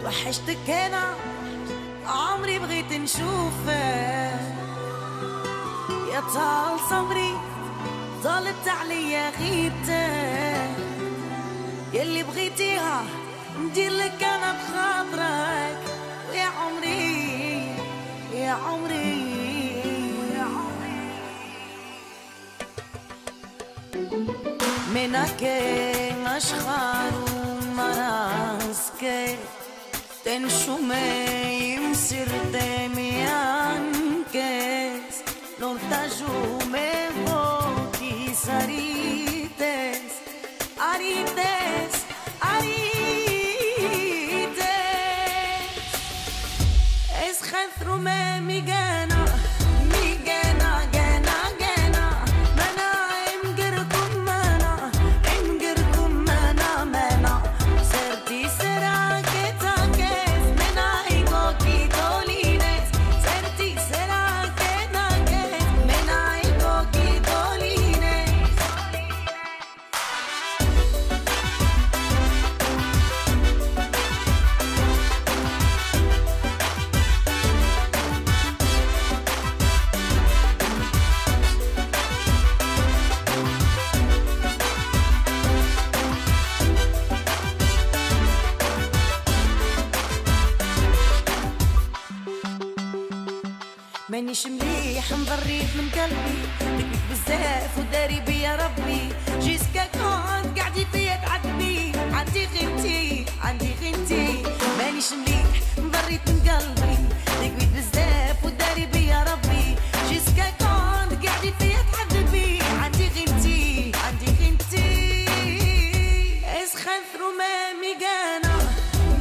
وحشتك انا عمري بغيت نشوفك، يا طال صبري طالت عليا غيبتك، يلي بغيتيها نديرلك انا بخاطرك، ويا عمري يا عمري يا عمري منك اشخار ومراسك تنشومي مسيرتي mianques non t'ajume voki sarites arites arites es khafru ma migana migana gana gana mana imgirkum mana imgirkum mana mana serti serake takes mena igoki dolines serti serake nakes mena igoki dolines مانيش مليح مضريت من قلبي بكيت بزاف وداري بيا ربي جيسكا كنت قاعدي فيا تعذبي عندي غنتي عندي غنتي مانيش مليح مضريت من قلبي بكيت بزاف وداري بيا ربي جيسكا كنت قاعدي فيا تعذبي عندي غنتي عندي غنتي اسخن ثروما ميغانا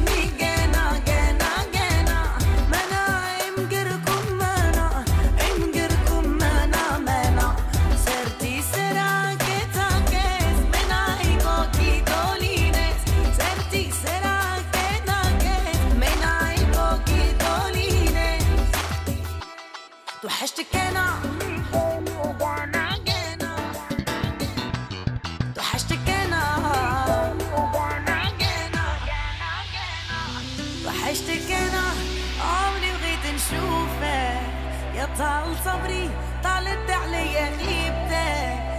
ميغانا غانا غانا مانا امقركم مانا امقركم مانا مانا سرتي سراكي تاكيس منا ايكوكي دولينيس سرتي سراكي تاكيس منا ايكوكي دولينيس توحشتك انا وانا جانا توحشتك انا وحشتك انا عمري بغيت نشوفك، يا طال صبري طالت عليا غيبتك،